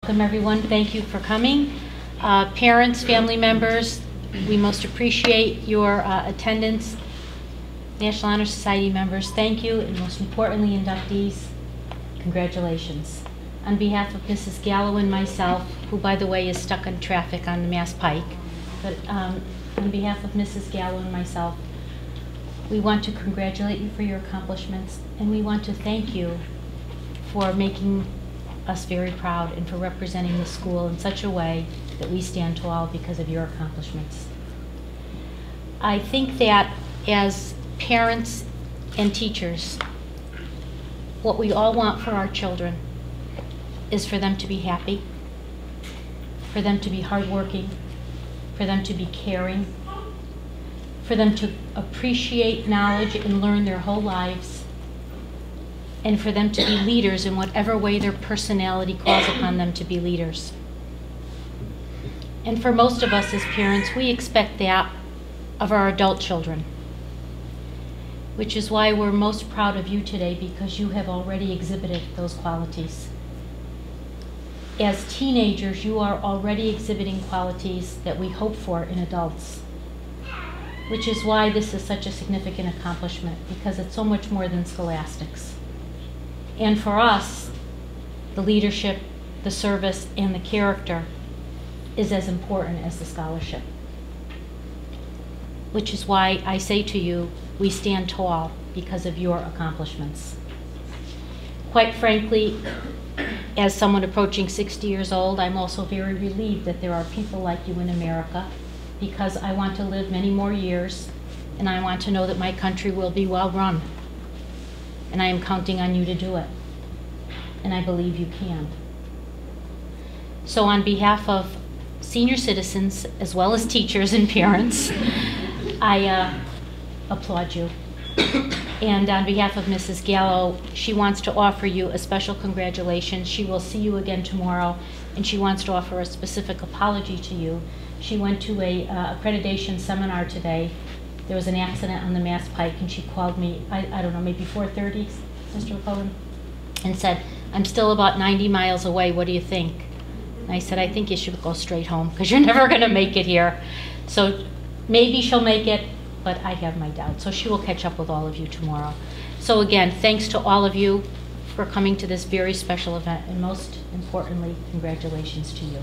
Welcome everyone, thank you for coming. Parents, family members, we most appreciate your attendance. National Honor Society members, thank you, and most importantly, inductees, congratulations. On behalf of Mrs. Gallo and myself, who by the way is stuck in traffic on the Mass Pike, but on behalf of Mrs. Gallo and myself, we want to congratulate you for your accomplishments, and we want to thank you for making us very proud and for representing the school in such a way that we stand tall because of your accomplishments. I think that as parents and teachers, what we all want for our children is for them to be happy, for them to be hardworking, for them to be caring, for them to appreciate knowledge and learn their whole lives, and for them to be leaders in whatever way their personality calls upon them to be leaders. And for most of us as parents, we expect that of our adult children, which is why we're most proud of you today, because you have already exhibited those qualities. As teenagers, you are already exhibiting qualities that we hope for in adults, which is why this is such a significant accomplishment, because it's so much more than scholastics. And for us, the leadership, the service, and the character is as important as the scholarship. Which is why I say to you, we stand tall because of your accomplishments. Quite frankly, as someone approaching 60 years old, I'm also very relieved that there are people like you in America, because I want to live many more years, and I want to know that my country will be well run. And I am counting on you to do it. And I believe you can. So on behalf of senior citizens, as well as teachers and parents, I applaud you. And on behalf of Mrs. Gallo, she wants to offer you a special congratulations. She will see you again tomorrow, and she wants to offer a specific apology to you. She went to a accreditation seminar today. There was an accident on the Mass Pike, and she called me, I don't know, maybe 4:30, Mr. McCullen, and said, I'm still about 90 miles away, what do you think? And I said, I think you should go straight home, because you're never going to make it here. So maybe she'll make it, but I have my doubts. So she will catch up with all of you tomorrow. So again, thanks to all of you for coming to this very special event, and most importantly, congratulations to you.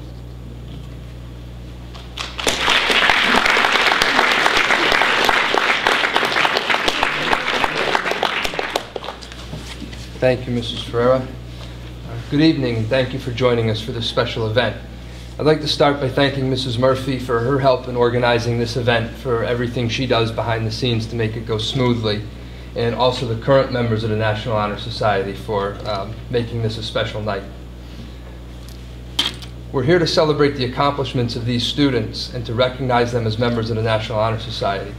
Thank you, Mrs. Ferreira. Good evening, and thank you for joining us for this special event. I'd like to start by thanking Mrs. Murphy for her help in organizing this event, for everything she does behind the scenes to make it go smoothly, and also the current members of the National Honor Society for making this a special night. We're here to celebrate the accomplishments of these students and to recognize them as members of the National Honor Society.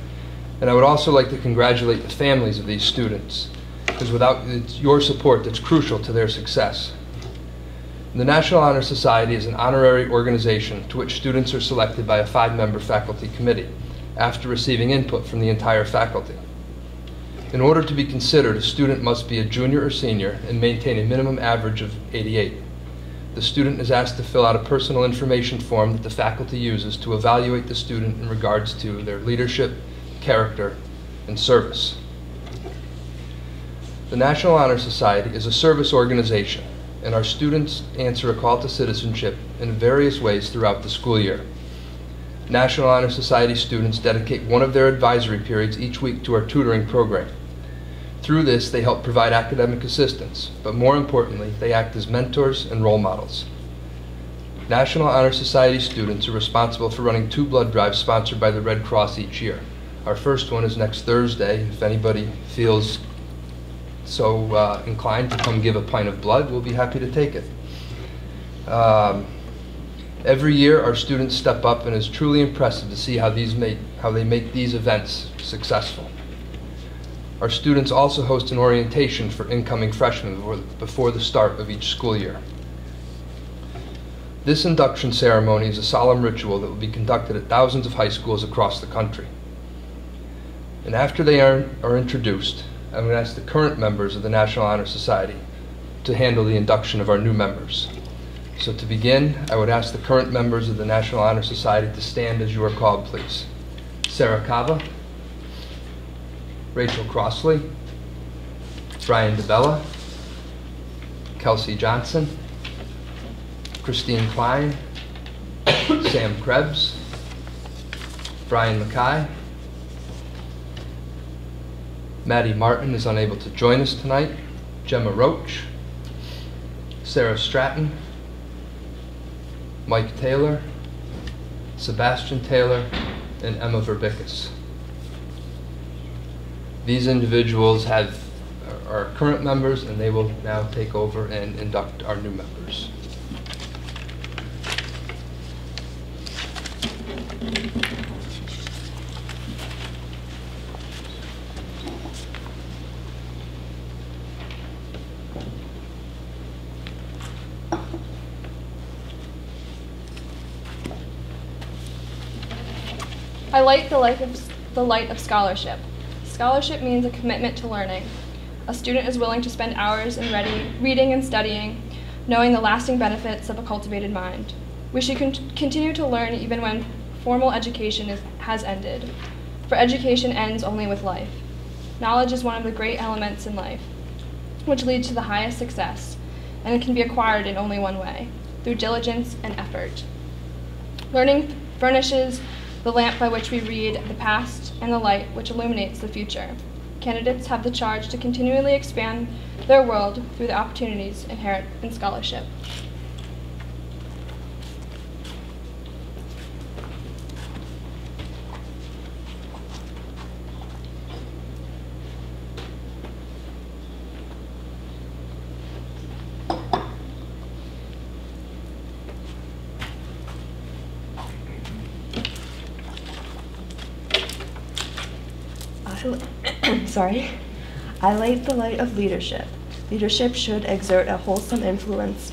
And I would also like to congratulate the families of these students, because without your support, that's crucial to their success. The National Honor Society is an honorary organization to which students are selected by a 5-member faculty committee after receiving input from the entire faculty. In order to be considered, a student must be a junior or senior and maintain a minimum average of 88. The student is asked to fill out a personal information form that the faculty uses to evaluate the student in regards to their leadership, character, and service. The National Honor Society is a service organization, and our students answer a call to citizenship in various ways throughout the school year. National Honor Society students dedicate one of their advisory periods each week to our tutoring program. Through this, they help provide academic assistance, but more importantly, they act as mentors and role models. National Honor Society students are responsible for running 2 blood drives sponsored by the Red Cross each year. Our first one is next Thursday. If anybody feels so inclined to come give a pint of blood, we'll be happy to take it. Every year our students step up, and it's truly impressive to see how they make these events successful. Our students also host an orientation for incoming freshmen before the start of each school year. This induction ceremony is a solemn ritual that will be conducted at thousands of high schools across the country. And after they are introduced, I'm going to ask the current members of the National Honor Society to handle the induction of our new members. So to begin, I would ask the current members of the National Honor Society to stand as you are called, please. Sarah Cava, Rachel Crossley, Brian DeBella, Kelsey Johnson, Christine Klein, Sam Krebs, Brian Mackay. Maddie Martin is unable to join us tonight. Gemma Roach, Sarah Stratton, Mike Taylor, Sebastian Taylor, and Emma Verbickus. These individuals are current members, and they will now take over and induct our new members. I light the light of scholarship. Scholarship means a commitment to learning. A student is willing to spend hours in reading and studying, knowing the lasting benefits of a cultivated mind. We should continue to learn even when formal education has ended, for education ends only with life. Knowledge is one of the great elements in life, which leads to the highest success, and it can be acquired in only one way, through diligence and effort. Learning furnishes the lamp by which we read the past and the light which illuminates the future. Candidates have the charge to continually expand their world through the opportunities inherent in scholarship. I light the light of leadership. Leadership should exert a wholesome influence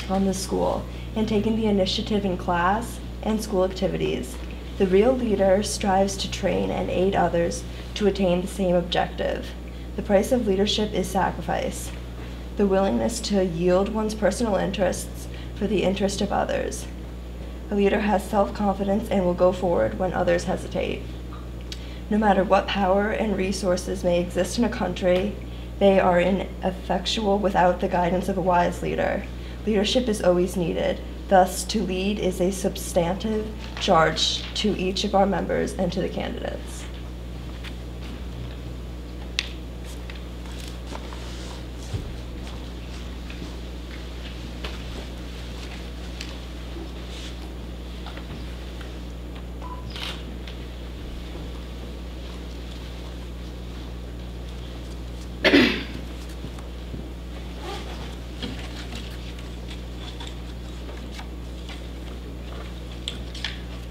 on the school in taking the initiative in class and school activities. The real leader strives to train and aid others to attain the same objective. The price of leadership is sacrifice, the willingness to yield one's personal interests for the interest of others. A leader has self-confidence and will go forward when others hesitate. No matter what power and resources may exist in a country, they are ineffectual without the guidance of a wise leader. Leadership is always needed. Thus, to lead is a substantive charge to each of our members and to the candidates.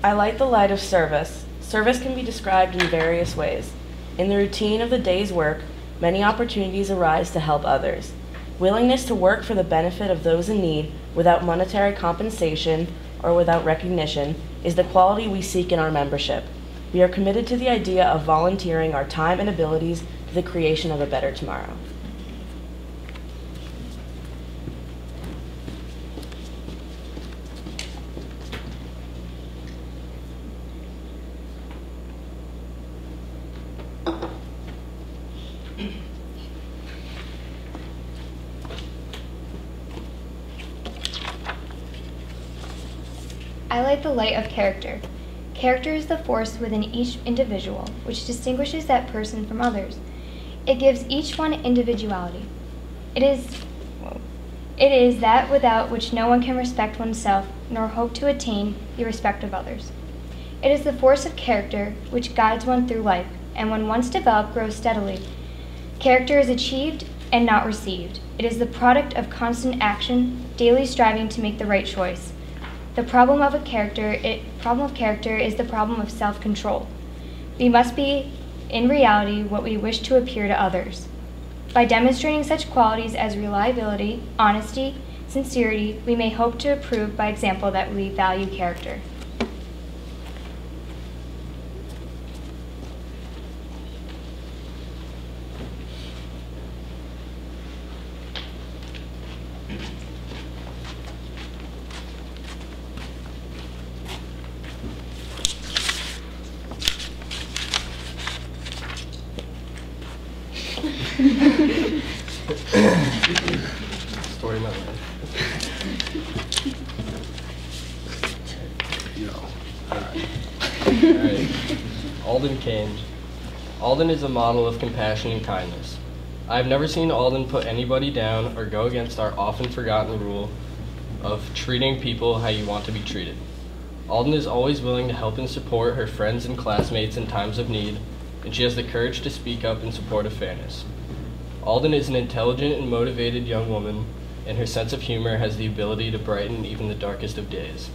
I light the light of service. Service can be described in various ways. In the routine of the day's work, many opportunities arise to help others. Willingness to work for the benefit of those in need without monetary compensation or without recognition is the quality we seek in our membership. We are committed to the idea of volunteering our time and abilities to the creation of a better tomorrow. I light the light of character. Character is the force within each individual which distinguishes that person from others. It gives each one individuality. It is that without which no one can respect oneself nor hope to attain the respect of others. It is the force of character which guides one through life, and when once developed, grows steadily. Character is achieved and not received. It is the product of constant action, daily striving to make the right choice. The problem of character is the problem of self-control. We must be, in reality, what we wish to appear to others. By demonstrating such qualities as reliability, honesty, sincerity, we may hope to prove by example that we value character. Story of my life. Alright. Alden Kane. Alden is a model of compassion and kindness. I have never seen Alden put anybody down or go against our often forgotten rule of treating people how you want to be treated. Alden is always willing to help and support her friends and classmates in times of need, and she has the courage to speak up in support of fairness. Alden is an intelligent and motivated young woman, and her sense of humor has the ability to brighten even the darkest of days.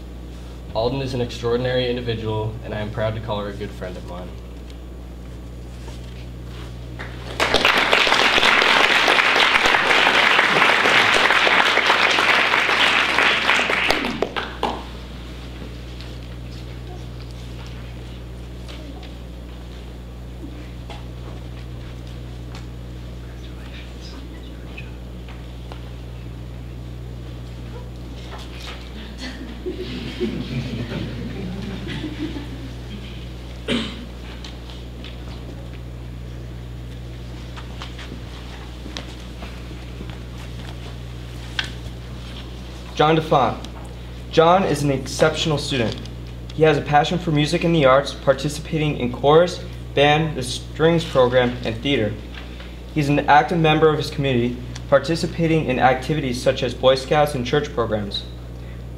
Alden is an extraordinary individual, and I am proud to call her a good friend of mine. John DeFont. John is an exceptional student. He has a passion for music and the arts, participating in chorus, band, the strings program, and theater. He's an active member of his community, participating in activities such as Boy Scouts and church programs.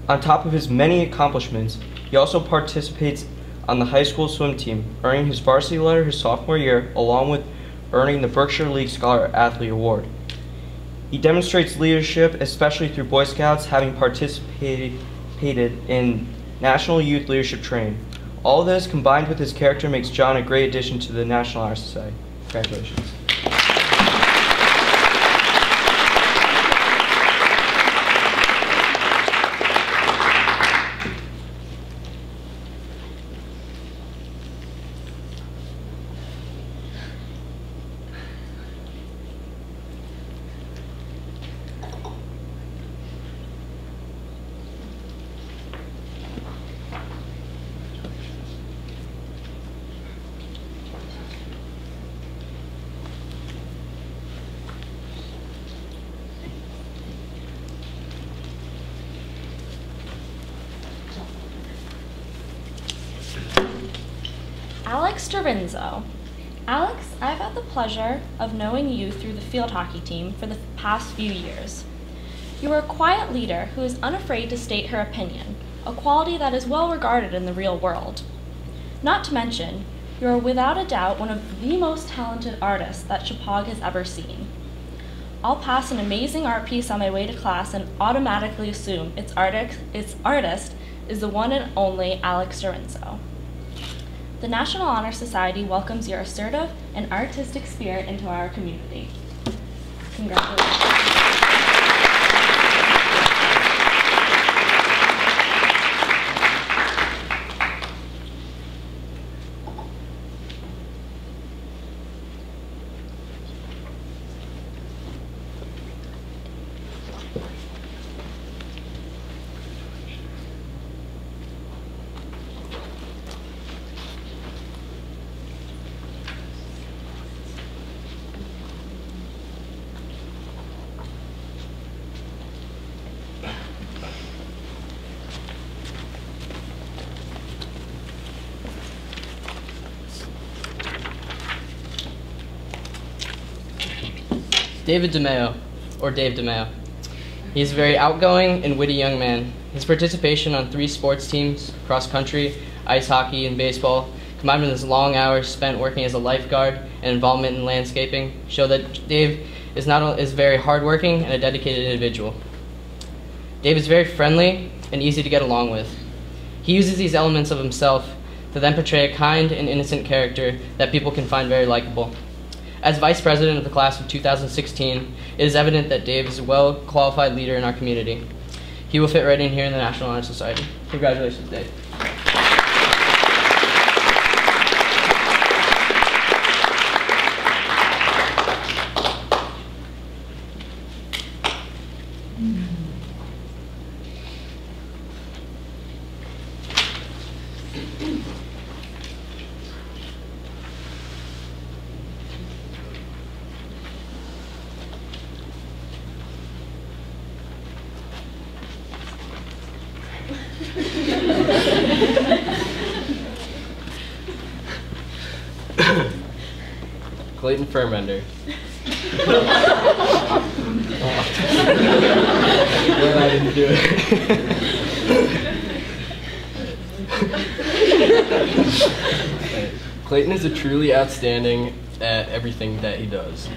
On top of his many accomplishments, he also participates on the high school swim team, earning his varsity letter his sophomore year, along with earning the Berkshire League Scholar Athlete Award. He demonstrates leadership, especially through Boy Scouts, having participated in National Youth Leadership Training. All of this, combined with his character, makes John a great addition to the National Honor Society. Congratulations. Alex Dorinzo. Alex, I've had the pleasure of knowing you through the field hockey team for the past few years. You are a quiet leader who is unafraid to state her opinion, a quality that is well regarded in the real world. Not to mention, you are without a doubt one of the most talented artists that Shepaug has ever seen. I'll pass an amazing art piece on my way to class and automatically assume its artist is the one and only Alex Dorinzo. The National Honor Society welcomes your assertive and artistic spirit into our community. Congratulations. David DeMeo, or Dave DeMeo. He is a very outgoing and witty young man. His participation on 3 sports teams, cross country, ice hockey, and baseball, combined with his long hours spent working as a lifeguard and involvement in landscaping, show that Dave is very hardworking and a dedicated individual. Dave is very friendly and easy to get along with. He uses these elements of himself to then portray a kind and innocent character that people can find very likable. As Vice President of the class of 2016, it is evident that Dave is a well-qualified leader in our community. He will fit right in here in the National Honor Society. Congratulations, Dave. Clayton Furmender. Well, I didn't do it. Clayton is a truly outstanding at everything that he does.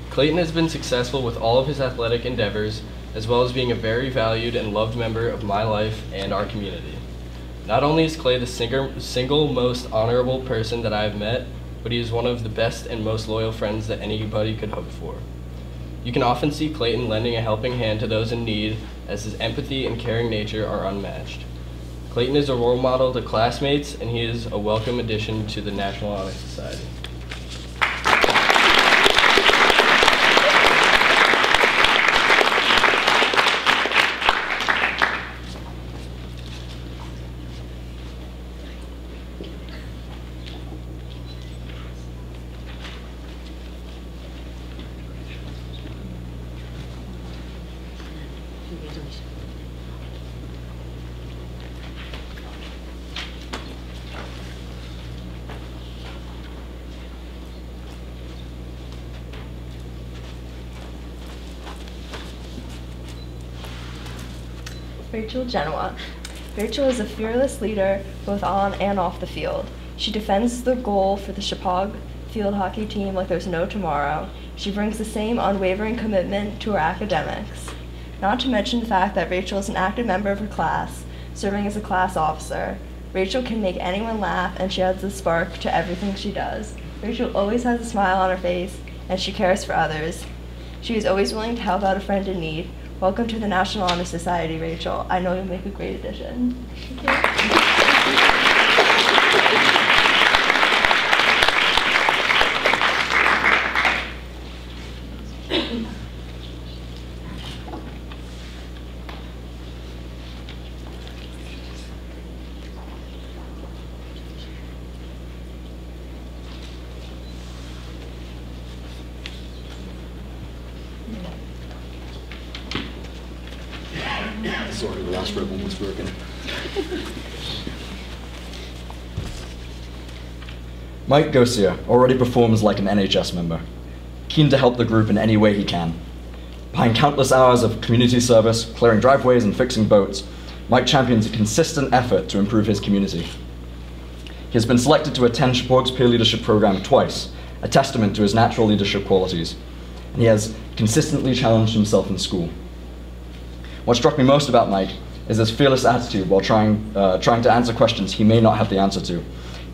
Clayton has been successful with all of his athletic endeavors, as well as being a very valued and loved member of my life and our community. Not only is Clay the single most honorable person that I have met, but he is one of the best and most loyal friends that anybody could hope for. You can often see Clayton lending a helping hand to those in need, as his empathy and caring nature are unmatched. Clayton is a role model to classmates, and he is a welcome addition to the National Honor Society. Rachel Genoa. Rachel is a fearless leader both on and off the field. She defends the goal for the Shepaug field hockey team like there's no tomorrow. She brings the same unwavering commitment to her academics. Not to mention the fact that Rachel is an active member of her class, serving as a class officer. Rachel can make anyone laugh, and she adds a spark to everything she does. Rachel always has a smile on her face, and she cares for others. She is always willing to help out a friend in need. Welcome to the National Honor Society, Rachel. I know you'll make a great addition. Sorry, the last ribbon was broken. Mike Gosia already performs like an NHS member, keen to help the group in any way he can. Behind countless hours of community service, clearing driveways and fixing boats, Mike champions a consistent effort to improve his community. He has been selected to attend Shepaug's peer leadership program twice, a testament to his natural leadership qualities, and he has consistently challenged himself in school. What struck me most about Mike is his fearless attitude while trying to answer questions he may not have the answer to.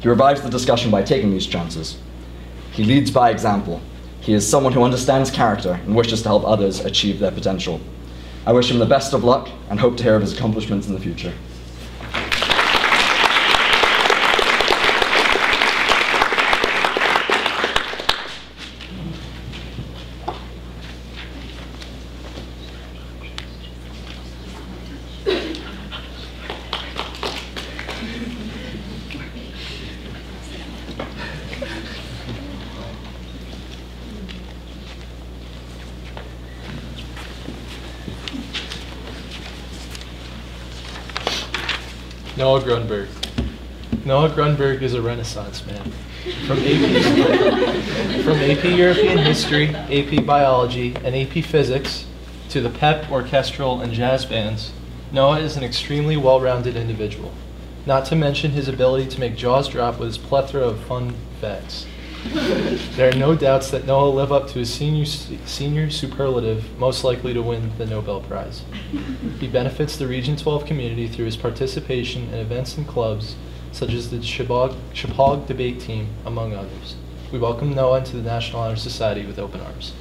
He revives the discussion by taking these chances. He leads by example. He is someone who understands character and wishes to help others achieve their potential. I wish him the best of luck and hope to hear of his accomplishments in the future. Noah Grunberg. Noah Grunberg is a Renaissance man. From AP European History, AP Biology, and AP Physics, to the pep, orchestral, and jazz bands, Noah is an extremely well-rounded individual, not to mention his ability to make jaws drop with his plethora of fun facts. There are no doubts that Noah will live up to his senior superlative, most likely to win the Nobel Prize. He benefits the Region 12 community through his participation in events and clubs, such as the Shepaug debate team, among others. We welcome Noah into the National Honor Society with open arms.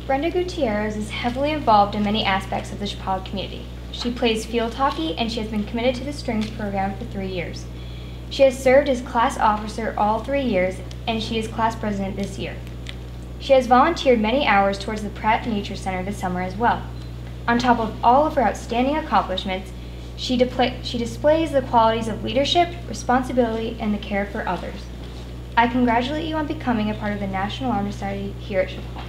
Brenda Gutierrez is heavily involved in many aspects of the Shepaug community. She plays field hockey, and she has been committed to the strings program for 3 years. She has served as class officer all 3 years and she is class president this year. She has volunteered many hours towards the Pratt Nature Center this summer as well. On top of all of her outstanding accomplishments, she displays the qualities of leadership, responsibility, and the care for others. I congratulate you on becoming a part of the National Honor Society here at Shepaug.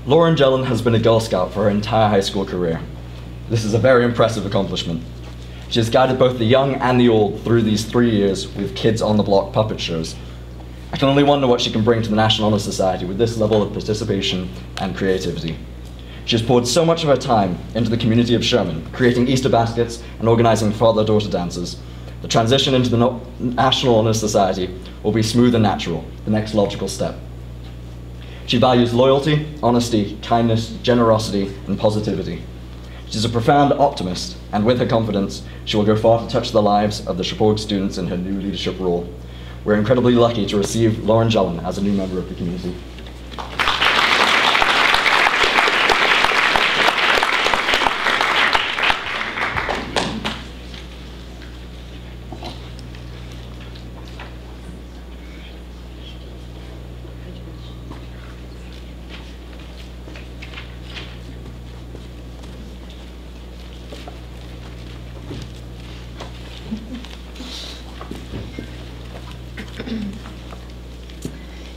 Lauren Jellin has been a Girl Scout for her entire high school career. This is a very impressive accomplishment. She has guided both the young and the old through these 3 years with Kids on the Block puppet shows. I can only wonder what she can bring to the National Honor Society with this level of participation and creativity. She has poured so much of her time into the community of Sherman, creating Easter baskets and organizing father-daughter dances. The transition into the National Honor Society will be smooth and natural, the next logical step. She values loyalty, honesty, kindness, generosity, and positivity. She's a profound optimist, and with her confidence, she will go far to touch the lives of the Shepaug students in her new leadership role. We're incredibly lucky to receive Lauren Jellin as a new member of the community.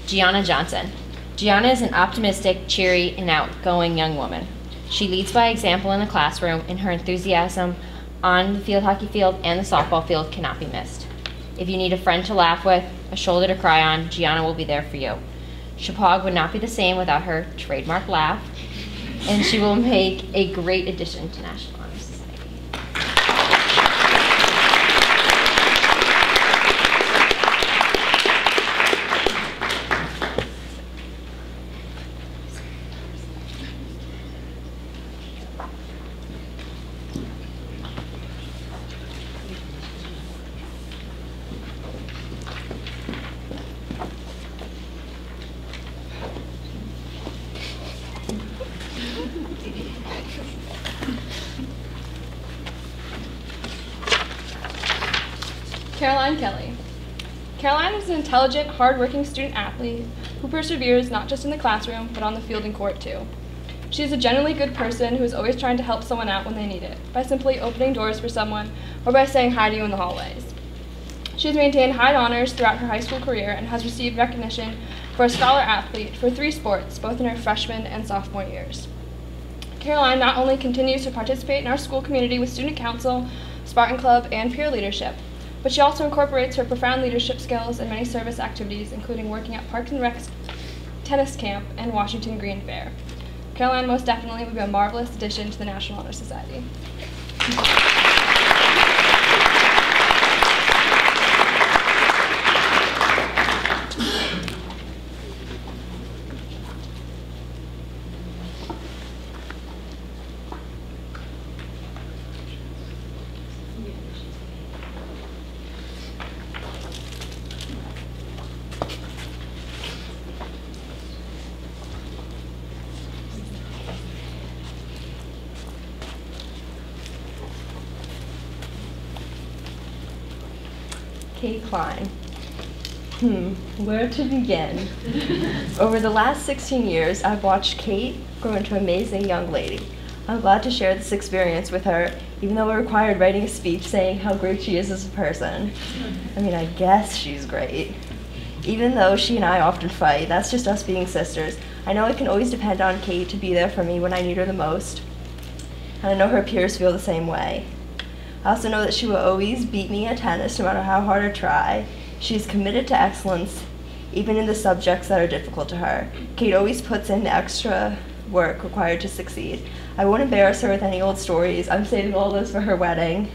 Gianna Johnson. Gianna is an optimistic, cheery, and outgoing young woman. She leads by example in the classroom, and her enthusiasm on the field hockey field and the softball field cannot be missed. If you need a friend to laugh with, a shoulder to cry on, Gianna will be there for you. Shepaug would not be the same without her trademark laugh, and she will make a great addition to National Honor Society. Caroline Kelly. Caroline is an intelligent, hard-working student athlete who perseveres not just in the classroom, but on the field and court too. She is a genuinely good person who is always trying to help someone out when they need it, by simply opening doors for someone or by saying hi to you in the hallways. She has maintained high honors throughout her high school career and has received recognition for a scholar athlete for 3 sports, both in her freshman and sophomore years. Caroline not only continues to participate in our school community with student council, Spartan Club, and peer leadership, but she also incorporates her profound leadership skills in many service activities, including working at Parks and Rec's tennis camp and Washington Green Fair. Caroline most definitely would be a marvelous addition to the National Honor Society. Kate Klein. Where to begin? Over the last 16 years, I've watched Kate grow into an amazing young lady. I'm glad to share this experience with her, even though it required writing a speech saying how great she is as a person. I mean, I guess she's great. Even though she and I often fight, that's just us being sisters. I know I can always depend on Kate to be there for me when I need her the most. And I know her peers feel the same way. I also know that she will always beat me at tennis no matter how hard I try. She is committed to excellence, even in the subjects that are difficult to her. Kate always puts in the extra work required to succeed. I won't embarrass her with any old stories. I'm saving all those for her wedding.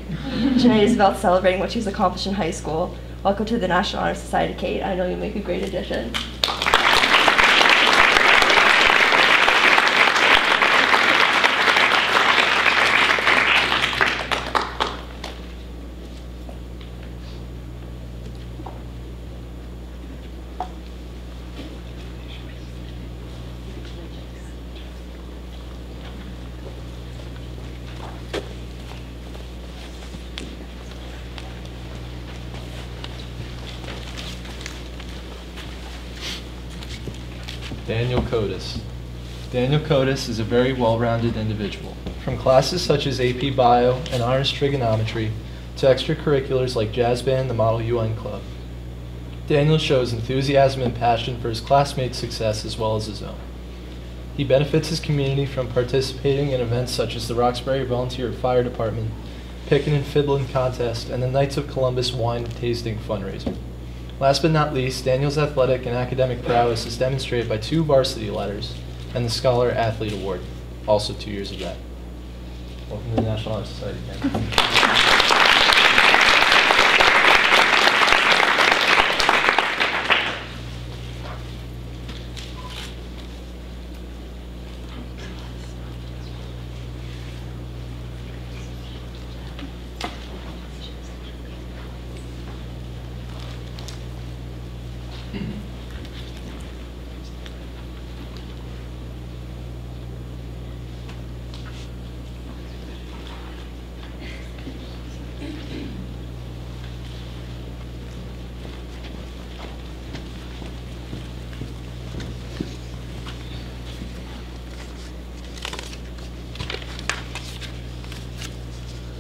Tonight is about celebrating what she's accomplished in high school. Welcome to the National Honor Society, Kate. I know you'll make a great addition. Daniel Codis. Daniel Codis is a very well-rounded individual. From classes such as AP Bio and Honors Trigonometry to extracurriculars like jazz band, the Model UN Club. Daniel shows enthusiasm and passion for his classmates' success as well as his own. He benefits his community from participating in events such as the Roxbury Volunteer Fire Department, Pickin' and Fiddlin' Contest, and the Knights of Columbus Wine Tasting Fundraiser. Last but not least, Daniel's athletic and academic prowess is demonstrated by 2 varsity letters and the Scholar Athlete Award, also 2 years of that. Welcome to the National Honor Society, Dan.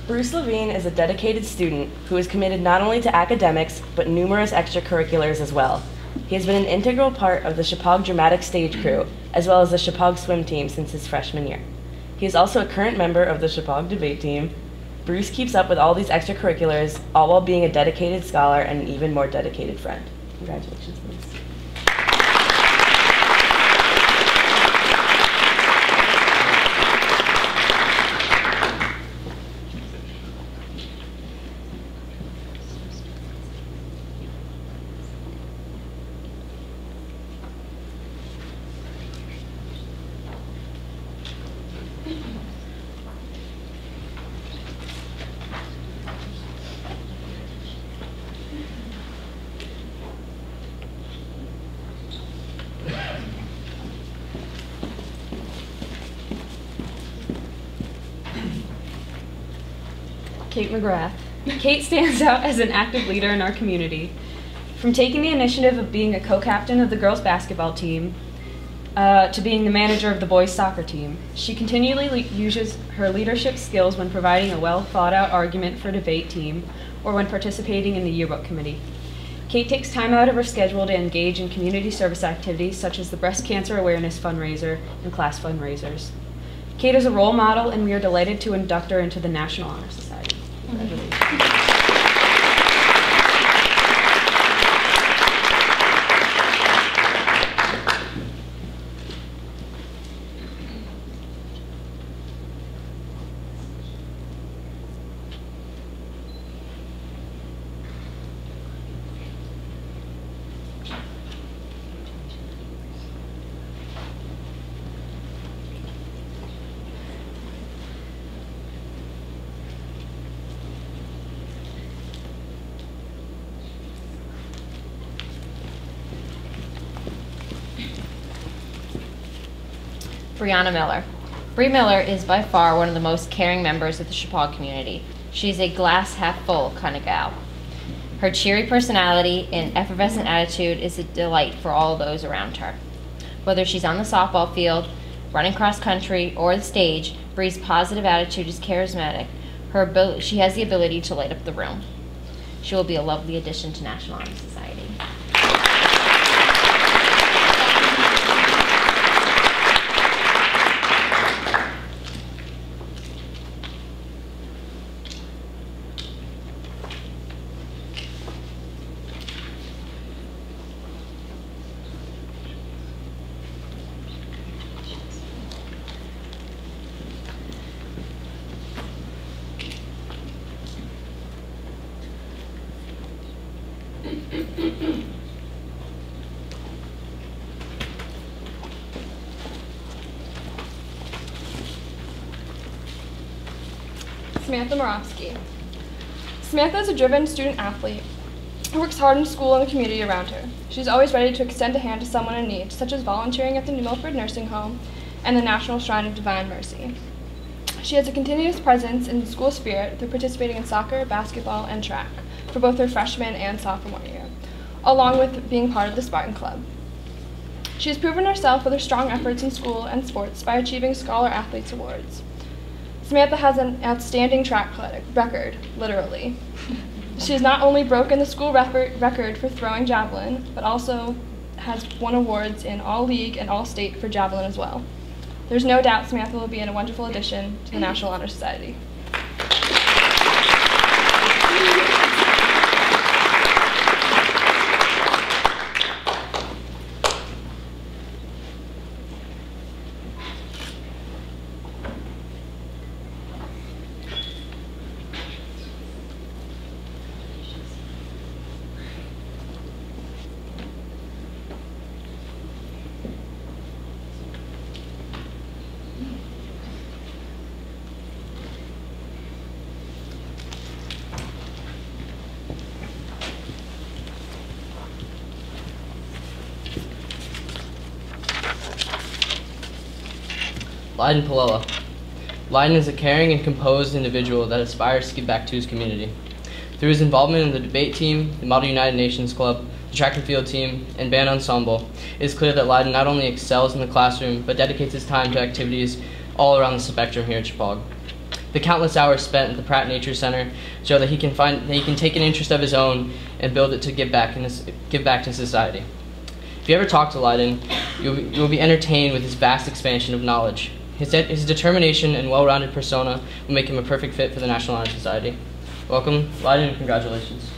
Bruce Levine is a dedicated student who is committed not only to academics, but numerous extracurriculars as well. He has been an integral part of the Shepaug Dramatic Stage Crew, as well as the Shepaug Swim Team since his freshman year. He is also a current member of the Shepaug Debate Team. Bruce keeps up with all these extracurriculars, all while being a dedicated scholar and an even more dedicated friend. Congratulations, Bruce. Kate McGrath. Kate stands out as an active leader in our community. From taking the initiative of being a co-captain of the girls' basketball team to being the manager of the boys' soccer team, she continually uses her leadership skills when providing a well-thought-out argument for debate team or when participating in the yearbook committee. Kate takes time out of her schedule to engage in community service activities such as the Breast Cancer Awareness Fundraiser and class fundraisers. Kate is a role model, and we are delighted to induct her into the National Honor Society. Congratulations. Brianna Miller. Bree Miller is by far one of the most caring members of the Shepaug community. She's a glass half full kind of gal. Her cheery personality and effervescent attitude is a delight for all those around her. Whether she's on the softball field, running cross country, or the stage, Bree's positive attitude is charismatic. She has the ability to light up the room. She will be a lovely addition to National Honor Society. Samantha Moravsky. Samantha is a driven student athlete who works hard in school and the community around her. She's always ready to extend a hand to someone in need, such as volunteering at the New Milford Nursing Home and the National Shrine of Divine Mercy. She has a continuous presence in the school spirit through participating in soccer, basketball, and track for both her freshman and sophomore year, along with being part of the Spartan Club. She has proven herself with her strong efforts in school and sports by achieving Scholar Athletes Awards. Samantha has an outstanding track record, literally. She has not only broken the school record for throwing javelin, but also has won awards in all-league and all-state for javelin as well. There's no doubt Samantha will be a wonderful addition to the National Honor Society. Lyden Palella. Lyden is a caring and composed individual that aspires to give back to his community. Through his involvement in the debate team, the Model United Nations Club, the track and field team, and band ensemble, it is clear that Lyden not only excels in the classroom, but dedicates his time to activities all around the spectrum here at Shepaug. The countless hours spent at the Pratt Nature Center show that he can take an interest of his own and build it to give back to society. If you ever talk to Lyden, you will be entertained with his vast expansion of knowledge. His determination and well-rounded persona will make him a perfect fit for the National Honor Society. Welcome, Lyden, and congratulations.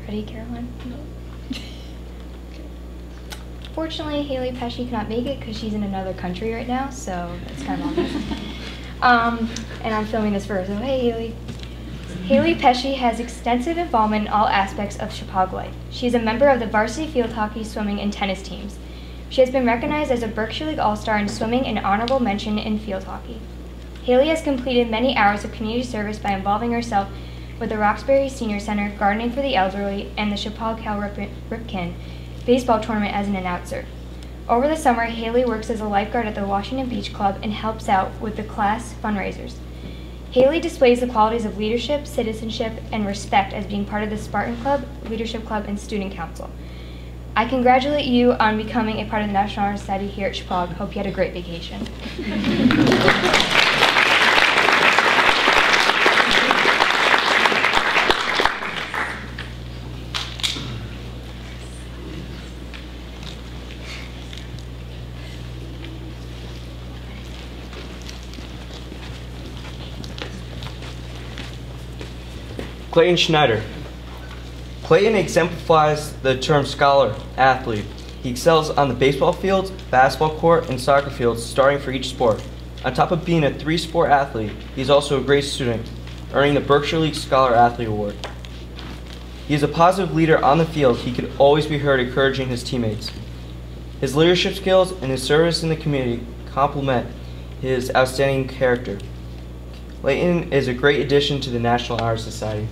Ready, Caroline? No. Fortunately, Haley Pesci cannot make it because she's in another country right now, so that's kind of obvious. And I'm filming this for her, so hey, Haley. Haley Pesci has extensive involvement in all aspects of Shepaug life. She is a member of the varsity field hockey, swimming, and tennis teams. She has been recognized as a Berkshire League All-Star in swimming and honorable mention in field hockey. Haley has completed many hours of community service by involving herself with the Roxbury Senior Center, Gardening for the Elderly, and the Shepaug Cal Ripken baseball tournament as an announcer. Over the summer, Haley works as a lifeguard at the Washington Beach Club and helps out with the class fundraisers. Haley displays the qualities of leadership, citizenship, and respect as being part of the Spartan Club, Leadership Club, and Student Council. I congratulate you on becoming a part of the National Honor Society here at Shepaug. Hope you had a great vacation. Clayton Schneider. Clayton exemplifies the term scholar, athlete. He excels on the baseball field, basketball court, and soccer fields, starting for each sport. On top of being a three-sport athlete, he's also a great student, earning the Berkshire League Scholar Athlete Award. He is a positive leader on the field. He could always be heard encouraging his teammates. His leadership skills and his service in the community complement his outstanding character. Clayton is a great addition to the National Honor Society.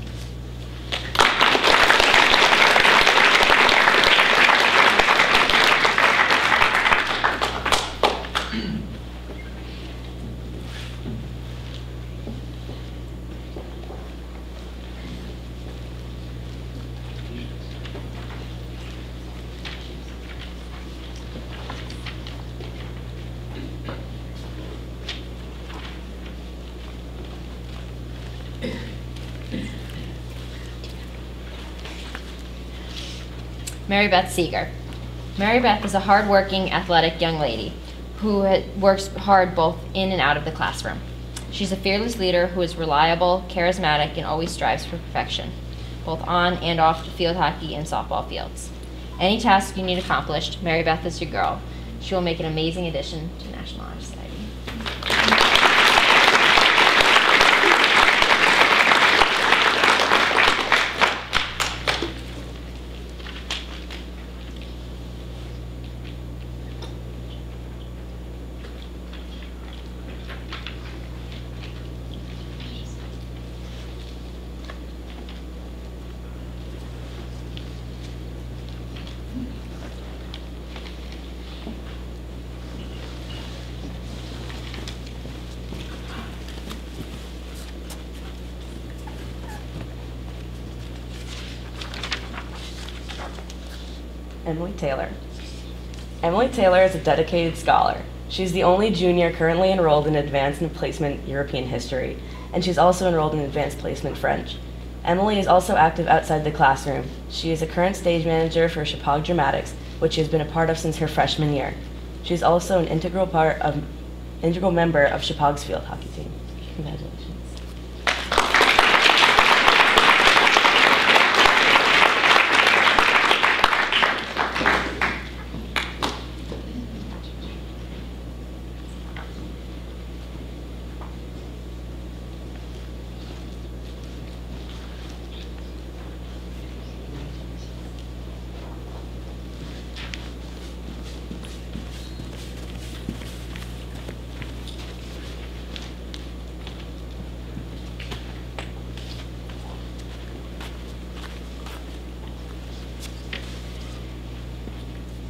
Mary Beth Seeger. Mary Beth is a hardworking, athletic young lady who works hard both in and out of the classroom. She's a fearless leader who is reliable, charismatic, and always strives for perfection, both on and off the field hockey and softball fields. Any task you need accomplished, Mary Beth is your girl. She will make an amazing addition to National Honor Society. Emily Taylor. Emily Taylor is a dedicated scholar. She's the only junior currently enrolled in Advanced Placement European History, and she's also enrolled in Advanced Placement French. Emily is also active outside the classroom. She is a current stage manager for Shepaug Dramatics, which she has been a part of since her freshman year. She is also an integral member of Shepaug's field hockey team. Congratulations.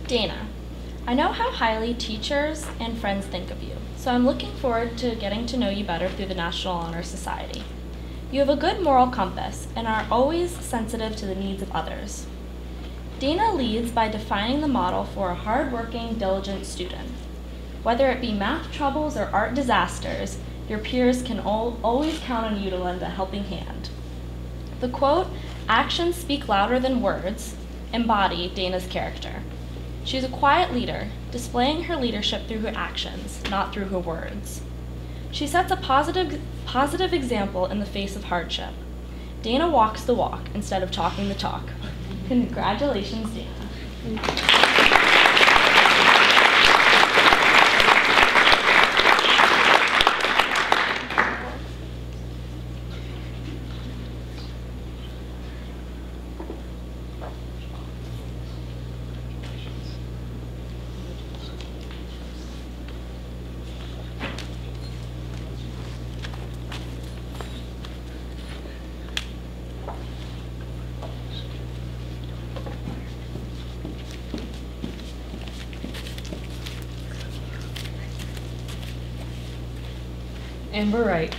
Dana, I know how highly teachers and friends think of you, so I'm looking forward to getting to know you better through the National Honor Society. You have a good moral compass and are always sensitive to the needs of others. Dana leads by defining the model for a hardworking, diligent student. Whether it be math troubles or art disasters, your peers can always count on you to lend a helping hand. The quote, "Actions speak louder than words," embody Dana's character. She's a quiet leader, displaying her leadership through her actions, not through her words. She sets a positive example in the face of hardship. Dana walks the walk instead of talking the talk. Congratulations, Dana. Amber Wright.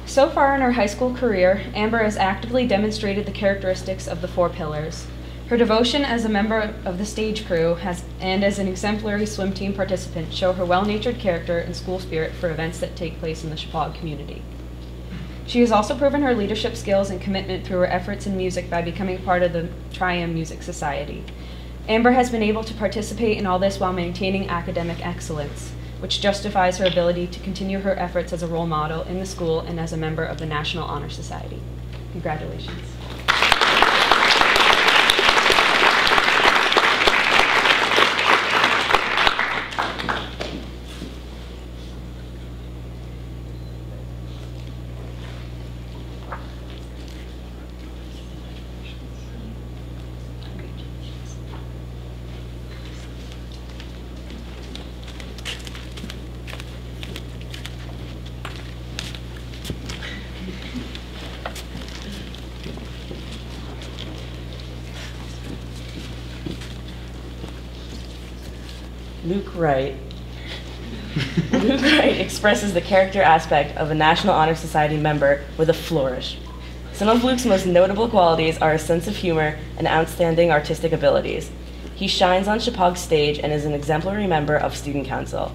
So far in her high school career, Amber has actively demonstrated the characteristics of the 4 pillars. Her devotion as a member of the stage crew and as an exemplary swim team participant show her well-natured character and school spirit for events that take place in the Shepaug community. She has also proven her leadership skills and commitment through her efforts in music by becoming part of the Trium Music Society. Amber has been able to participate in all this while maintaining academic excellence, which justifies her ability to continue her efforts as a role model in the school and as a member of the National Honor Society. Congratulations. Luke Wright expresses the character aspect of a National Honor Society member with a flourish. Some of Luke's most notable qualities are a sense of humor and outstanding artistic abilities. He shines on Shepaug's stage and is an exemplary member of Student Council.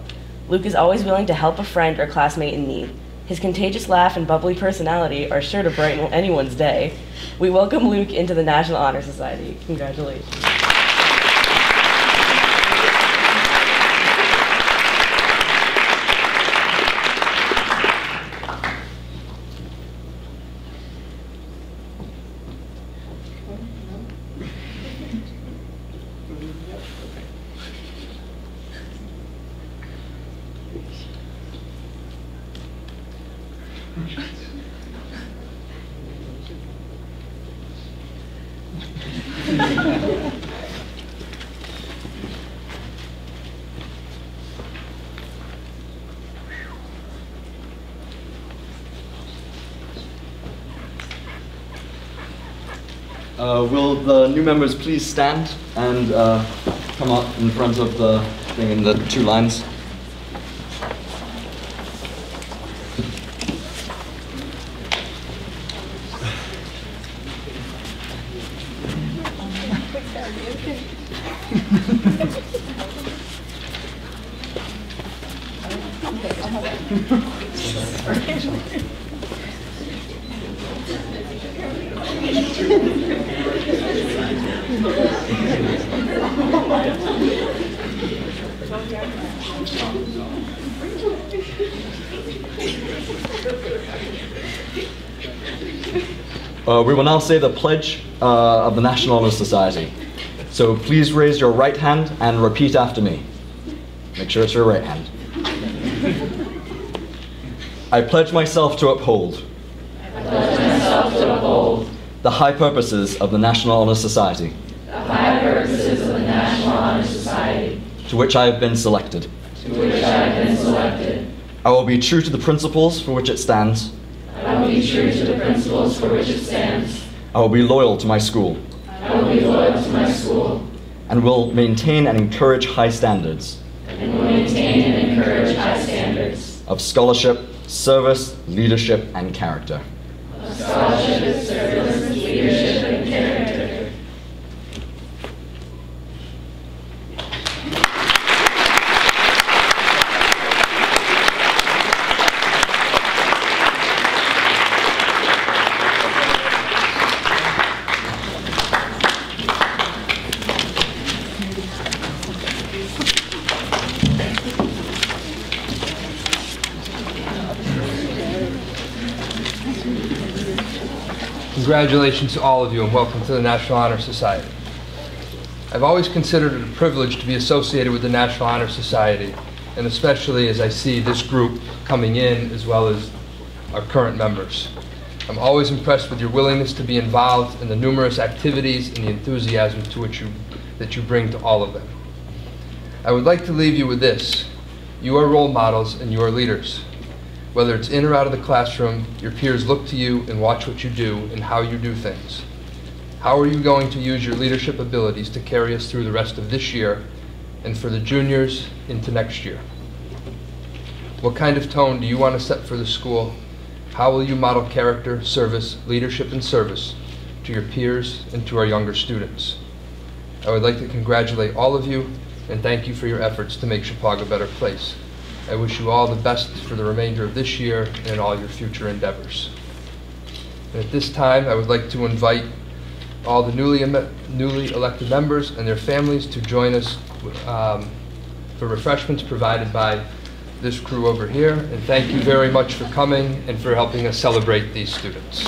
Luke is always willing to help a friend or classmate in need. His contagious laugh and bubbly personality are sure to brighten anyone's day. We welcome Luke into the National Honor Society. Congratulations. Will the new members please stand and come up in front of the thing in the 2 lines? We will now say the pledge of the National Honor Society. So please raise your right hand and repeat after me. Make sure it's your right hand. I pledge myself to uphold. I pledge myself to uphold the high purposes of the National Honor Society. The high purposes of the National Honor Society. To which I have been selected. To which I have been selected. I will be true to the principles for which it stands. I will be true to the principles for which it stands. I will be loyal to my school. I will be loyal to my school. And will maintain and encourage high standards. And will maintain and encourage high standards. Of scholarship, service, leadership, and character. Of scholarship, service, leadership, and character. Congratulations to all of you and welcome to the National Honor Society. I've always considered it a privilege to be associated with the National Honor Society, and especially as I see this group coming in as well as our current members. I'm always impressed with your willingness to be involved in the numerous activities and the enthusiasm that you bring to all of them. I would like to leave you with this. You are role models and you are leaders. Whether it's in or out of the classroom, your peers look to you and watch what you do and how you do things. How are you going to use your leadership abilities to carry us through the rest of this year and for the juniors into next year? What kind of tone do you want to set for the school? How will you model character, service, leadership, and service to your peers and to our younger students? I would like to congratulate all of you and thank you for your efforts to make Shepaug a better place. I wish you all the best for the remainder of this year and in all your future endeavors. And at this time, I would like to invite all the newly elected members and their families to join us for refreshments provided by this crew over here. And thank you very much for coming and for helping us celebrate these students.